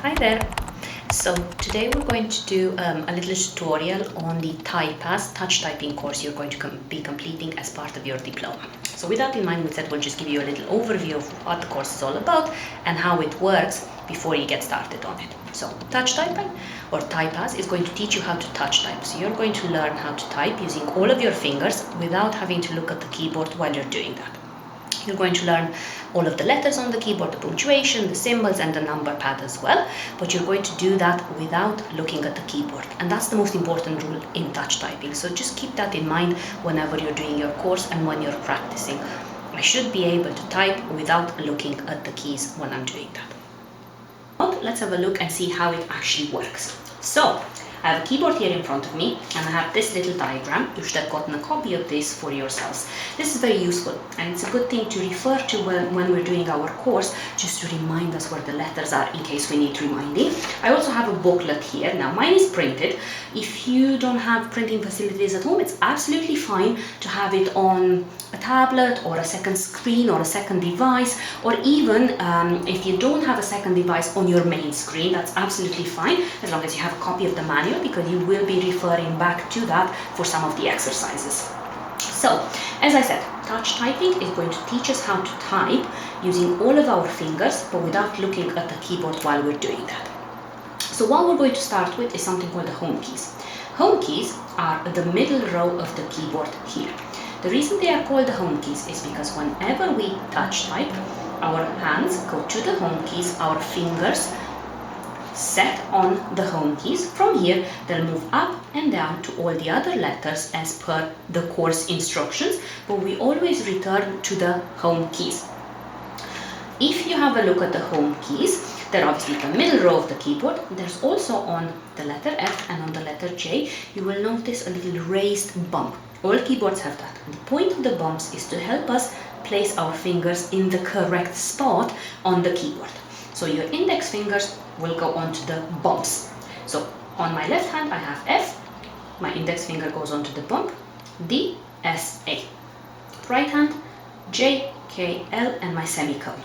Hi there. So today we're going to do a little tutorial on the Typaz touch typing course you're going to be completing as part of your diploma. So with that in mind, we said we'll just give you a little overview of what the course is all about and how it works before you get started on it. So touch typing or Typaz is going to teach you how to touch type. So you're going to learn how to type using all of your fingers without having to look at the keyboard while you're doing that. You're going to learn all of the letters on the keyboard, the punctuation, the symbols, and the number pad as well. But you're going to do that without looking at the keyboard. And that's the most important rule in touch typing. So just keep that in mind whenever you're doing your course and when you're practicing. I should be able to type without looking at the keys when I'm doing that. But let's have a look and see how it actually works. So I have a keyboard here in front of me and I have this little diagram. You should have gotten a copy of this for yourselves. This is very useful and it's a good thing to refer to when we're doing our course, just to remind us where the letters are in case we need reminding. I also have a booklet here. Now mine is printed. If you don't have printing facilities at home, it's absolutely fine to have it on a tablet or a second screen or a second device, or even if you don't have a second device on your main screen, that's absolutely fine as long as you have a copy of the manual, because you will be referring back to that for some of the exercises. So, as I said, touch typing is going to teach us how to type using all of our fingers, but without looking at the keyboard while we're doing that. So what we're going to start with is something called the home keys. Home keys are the middle row of the keyboard here. The reason they are called the home keys is because whenever we touch type, our hands go to the home keys, our fingers set on the home keys. From here, they'll move up and down to all the other letters as per the course instructions, but we always return to the home keys. If you have a look at the home keys, they're obviously the middle row of the keyboard. There's also on the letter F and on the letter J, you will notice a little raised bump. All keyboards have that. And the point of the bumps is to help us place our fingers in the correct spot on the keyboard. So your index fingers will go onto the bumps. So on my left hand I have F, my index finger goes onto the bump, D, S, A. Right hand, J, K, L, and my semicolon.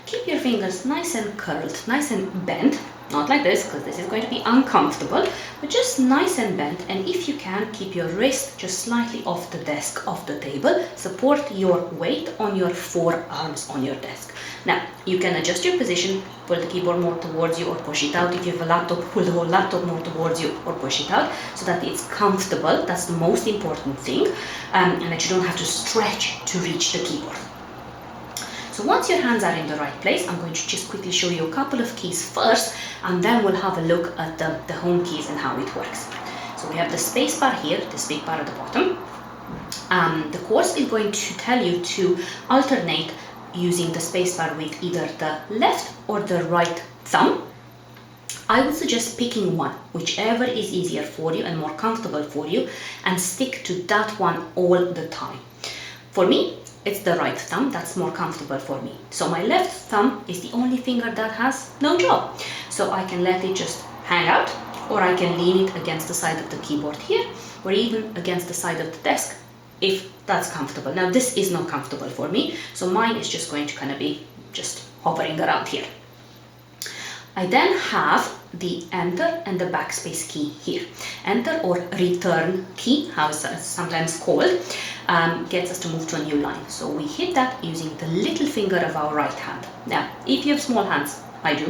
Keep your fingers nice and curled, nice and bent, not like this because this is going to be uncomfortable, but just nice and bent. And if you can, keep your wrist just slightly off the desk, off the table. Support your weight on your forearms on your desk. Now, you can adjust your position, pull the keyboard more towards you or push it out. If you have a laptop, pull the whole laptop more towards you or push it out so that it's comfortable. That's the most important thing, and that you don't have to stretch to reach the keyboard. So once your hands are in the right place, I'm going to just quickly show you a couple of keys first, and then we'll have a look at the home keys and how it works. So we have the space bar here, this big bar at the bottom. The course is going to tell you to alternate using the space bar with either the left or the right thumb. I would suggest picking one, whichever is easier for you and more comfortable for you, and stick to that one all the time. For me, it's the right thumb that's more comfortable for me. So my left thumb is the only finger that has no job. So I can let it just hang out, or I can lean it against the side of the keyboard here, or even against the side of the desk, if that's comfortable. Now this is not comfortable for me, so mine is just going to kind of be just hovering around here. I then have the enter and the backspace key here. Enter or return key, how it's sometimes called, gets us to move to a new line. So we hit that using the little finger of our right hand. Now, if you have small hands, I do,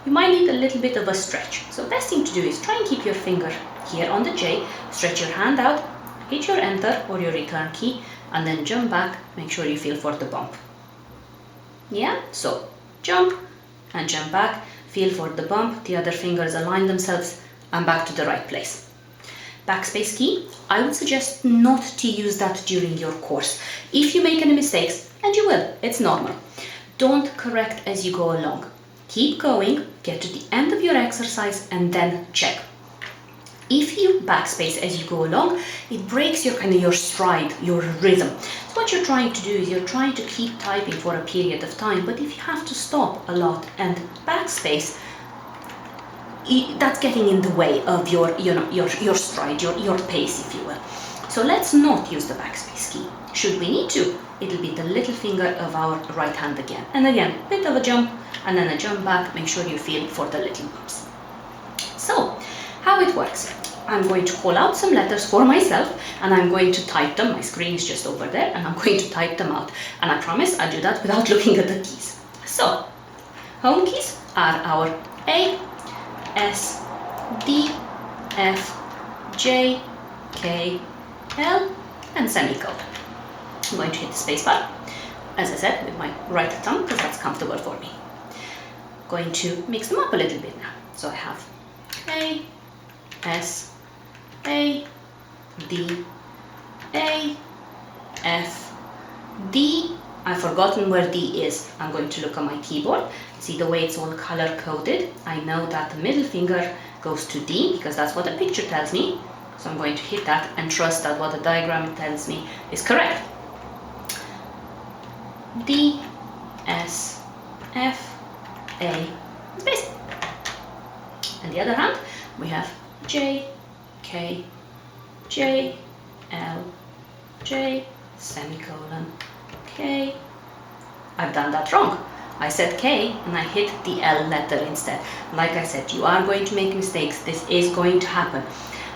you might need a little bit of a stretch. So best thing to do is try and keep your finger here on the J, stretch your hand out, hit your enter or your return key, and then jump back. Make sure you feel for the bump. Yeah, so jump and jump back. Feel for the bump, the other fingers align themselves, and back to the right place. Backspace key, I would suggest not to use that during your course. If you make any mistakes, and you will, it's normal, don't correct as you go along. Keep going, get to the end of your exercise, and then check. If you backspace as you go along, it breaks your stride, your rhythm. So what you're trying to do is you're trying to keep typing for a period of time, but if you have to stop a lot and backspace, that's getting in the way of your stride, your pace, if you will. So let's not use the backspace key. Should we need to, it'll be the little finger of our right hand again. And again, bit of a jump and then I jump back, make sure you feel for the little bumps. So, how it works. I'm going to call out some letters for myself and I'm going to type them. My screen is just over there and I'm going to type them out. And I promise I do that without looking at the keys. So, home keys are our A, S, D, F, J, K, L, and semicolon. I'm going to hit the space bar, as I said, with my right thumb because that's comfortable for me. Going to mix them up a little bit now. So I have A, S, A, D, A, F, D. I've forgotten where D is. I'm going to look on my keyboard. See the way it's all color coded. I know that the middle finger goes to D because that's what the picture tells me. So I'm going to hit that and trust that what the diagram tells me is correct. D, S, F, A, space. And the other hand, we have J, K, J, L, J, semicolon, K. I've done that wrong. I said K and I hit the L letter instead. Like I said, you are going to make mistakes. This is going to happen.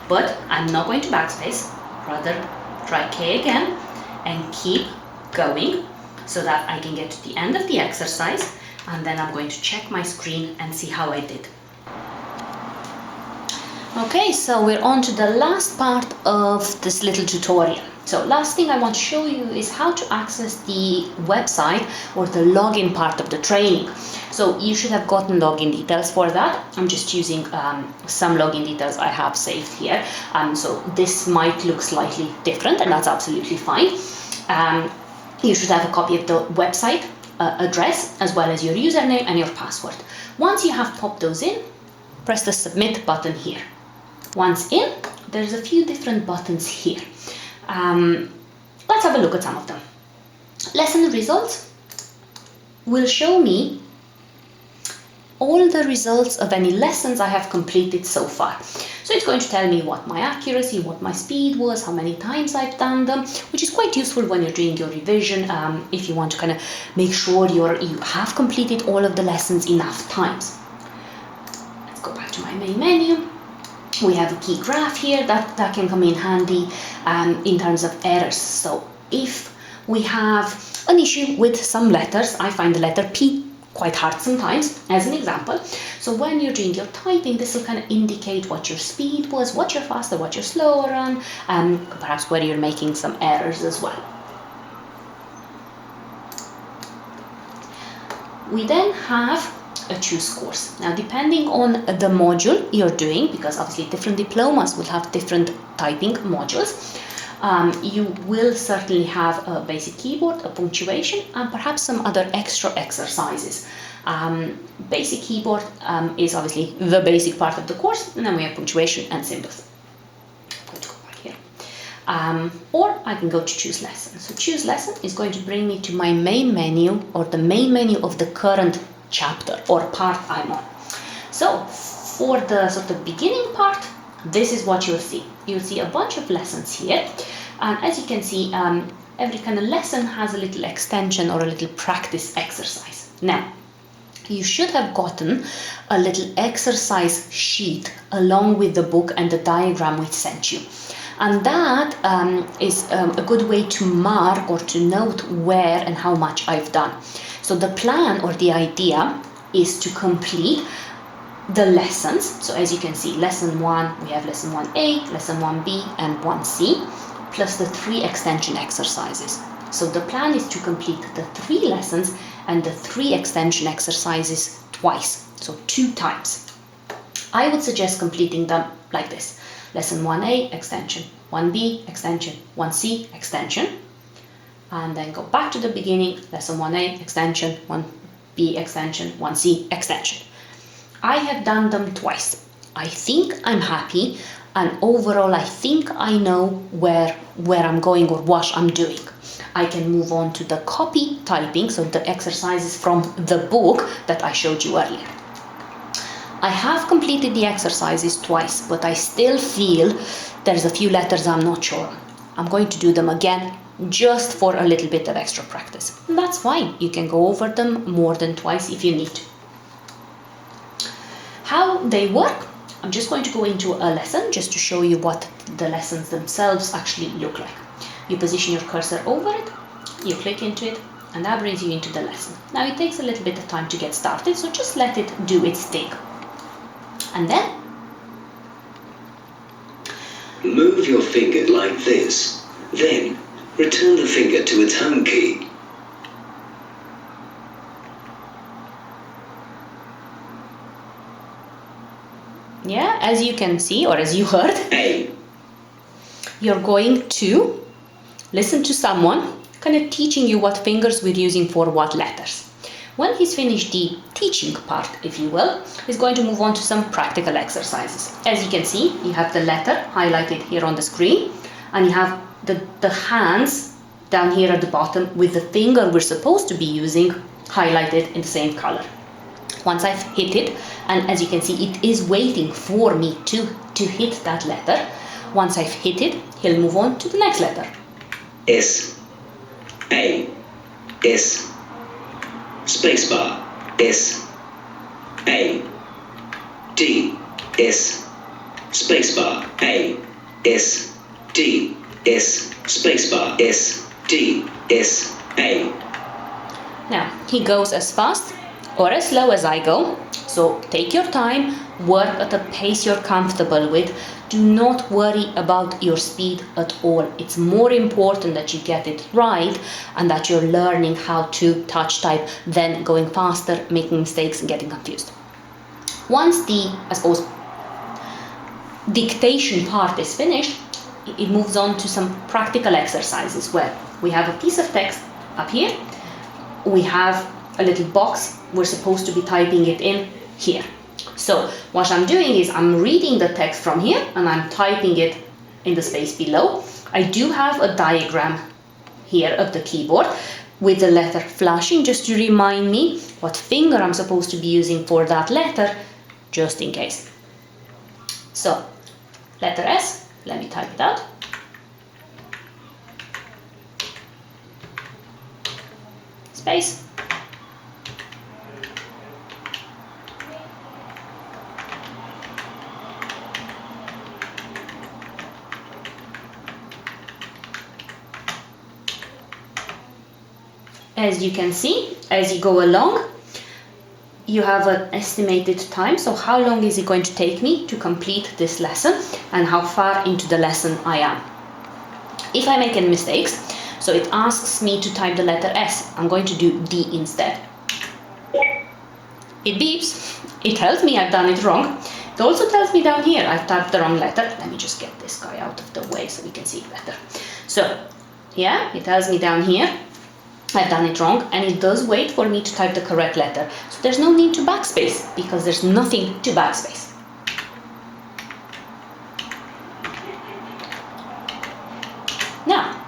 But I'm not going to backspace. Rather, try K again and keep going so that I can get to the end of the exercise, and then I'm going to check my screen and see how I did. Okay, so we're on to the last part of this little tutorial. So last thing I want to show you is how to access the website or the login part of the training. So you should have gotten login details for that. I'm just using some login details I have saved here. So this might look slightly different, and that's absolutely fine. You should have a copy of the website address as well as your username and your password. Once you have popped those in, press the submit button here. Once in, there's a few different buttons here. Let's have a look at some of them. Lesson results will show me all the results of any lessons I have completed so far. So it's going to tell me what my accuracy, what my speed was, how many times I've done them, which is quite useful when you're doing your revision, if you want to kind of make sure you have completed all of the lessons enough times. Let's go back to my main menu. We have a key graph here that can come in handy in terms of errors. So if we have an issue with some letters, I find the letter P quite hard sometimes, as an example. So when you're doing your typing, this will kind of indicate what your speed was, what you're faster, what you're slower on, and perhaps where you're making some errors as well. We then have a choose course. Now, depending on the module you're doing, because obviously different diplomas will have different typing modules, you will certainly have a basic keyboard, a punctuation, and perhaps some other extra exercises. Basic keyboard is obviously the basic part of the course, and then we have punctuation and symbols. I'm going to go back here. Or I can go to choose lesson. So choose lesson is going to bring me to my main menu, or the main menu of the current chapter or part I'm on. So for the sort of beginning part, this is what you'll see. You'll see a bunch of lessons here, and as you can see, every kind of lesson has a little extension or a little practice exercise. Now, you should have gotten a little exercise sheet along with the book and the diagram we sent you. And that is a good way to mark or to note where and how much I've done. So the plan or the idea is to complete the lessons. So as you can see, lesson 1, we have lesson 1A, lesson 1B, and 1C, plus the 3 extension exercises. So the plan is to complete the 3 lessons and the 3 extension exercises twice, so 2 times. I would suggest completing them like this. Lesson 1A, extension, 1B, extension, 1C, extension. And then go back to the beginning, lesson 1A, extension, 1B, extension, 1C, extension. I have done them twice. I think I'm happy, and overall I think I know where I'm going or what I'm doing. I can move on to the copy typing, so the exercises from the book that I showed you earlier. I have completed the exercises twice, but I still feel there's a few letters I'm not sure on. I'm going to do them again just for a little bit of extra practice. And that's fine. You can go over them more than twice if you need to. how they work, I'm just going to go into a lesson just to show you what the lessons themselves actually look like. You position your cursor over it, you click into it, and that brings you into the lesson. Now it takes a little bit of time to get started, so just let it do its thing. And then move your finger like this. Then return the finger to its home key. yeah, as you can see, or as you heard, A. you're going to listen to someone kind of teaching you what fingers we're using for what letters. When he's finished the teaching part, if you will, he's going to move on to some practical exercises. As you can see, you have the letter highlighted here on the screen, and you have the hands down here at the bottom with the finger we're supposed to be using highlighted in the same color. Once I've hit it, and as you can see, it is waiting for me to hit that letter. Once I've hit it, he'll move on to the next letter. S. A. S. Spacebar. S. A. D. S. Spacebar. A. S. D. S. Spacebar. S. D. S. A. Now, he goes as fast or as slow as I go, so take your time, work at a pace you're comfortable with. Do not worry about your speed at all. It's more important that you get it right and that you're learning how to touch type than going faster, making mistakes and getting confused. Once the, I suppose, dictation part is finished, it moves on to some practical exercises where we have a piece of text up here, we have a little box, we're supposed to be typing it in here. So what I'm doing is I'm reading the text from here and I'm typing it in the space below. I do have a diagram here of the keyboard with the letter flashing just to remind me what finger I'm supposed to be using for that letter, just in case. So letter S, let me type it out. Space. As you can see, as you go along, you have an estimated time. So how long is it going to take me to complete this lesson and how far into the lesson I am. If I make any mistakes, so it asks me to type the letter S, I'm going to do D instead. It beeps, it tells me I've done it wrong. It also tells me down here I've typed the wrong letter. Let me just get this guy out of the way so we can see it better. So yeah, it tells me down here I've done it wrong, and it does wait for me to type the correct letter. So there's no need to backspace because there's nothing to backspace. Now,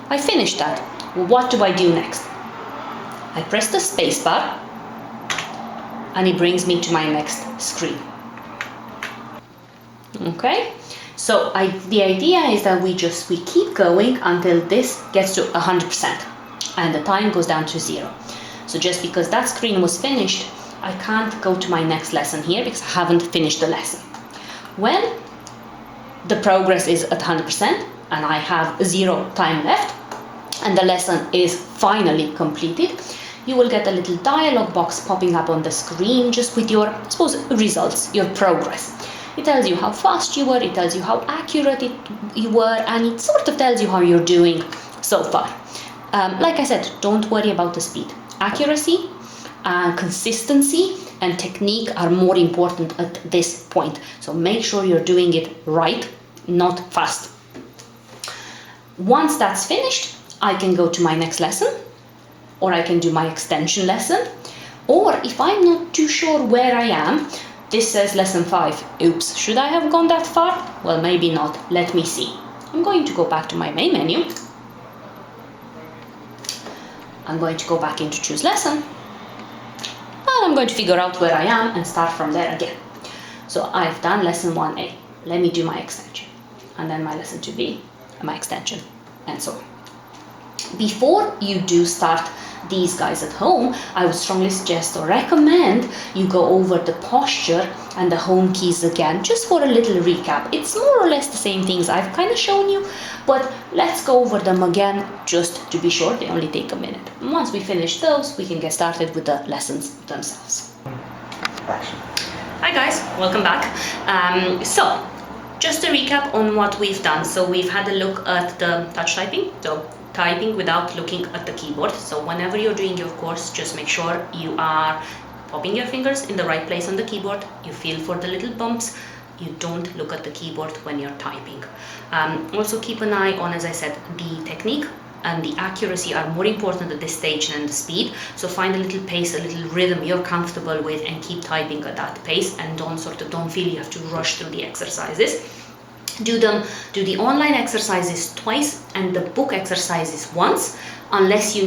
I finished that. What do I do next? I press the space bar and it brings me to my next screen. Okay, so the idea is that we keep going until this gets to 100%. And the time goes down to 0. So just because that screen was finished, I can't go to my next lesson here because I haven't finished the lesson. When the progress is at 100% and I have 0 time left and the lesson is finally completed, you will get a little dialog box popping up on the screen just with your, I suppose, results, your progress. It tells you how fast you were, it tells you how accurate you were, and it sort of tells you how you're doing so far. Like I said, don't worry about the speed. Accuracy, consistency, and technique are more important at this point. So make sure you're doing it right, not fast. Once that's finished, I can go to my next lesson, or I can do my extension lesson. Or if I'm not too sure where I am, this says lesson 5. Oops, should I have gone that far? Well, maybe not. Let me see. I'm going to go back to my main menu. I'm going to go back into choose lesson, and I'm going to figure out where I am and start from there again. So I've done lesson 1A. Let me do my extension, and then my lesson 2B, and my extension, and so on. Before you do start these guys at home, I would strongly suggest or recommend you go over the posture and the home keys again, just for a little recap. It's more or less the same things I've kind of shown you, but let's go over them again just to be sure. They only take a minute. And once we finish those, we can get started with the lessons themselves. Hi guys, welcome back. So just a recap on what we've done. So we've had a look at the touch typing, so typing without looking at the keyboard. So whenever you're doing your course, just make sure you are popping your fingers in the right place on the keyboard. You feel for the little bumps. You don't look at the keyboard when you're typing. Also keep an eye on, as I said, the technique and the accuracy are more important at this stage than the speed. So find a little pace, a little rhythm you're comfortable with, and keep typing at that pace, and don't feel you have to rush through the exercises. Do the online exercises twice and the book exercises once, unless you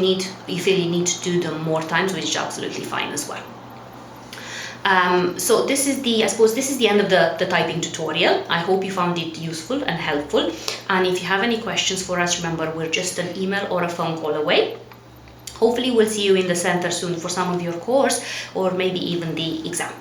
feel you need to do them more times, which is absolutely fine as well. So this is the end of the typing tutorial. I hope you found it useful and helpful. And if you have any questions for us, remember, we're just an email or a phone call away. Hopefully we'll see you in the center soon for some of your course, or maybe even the exam.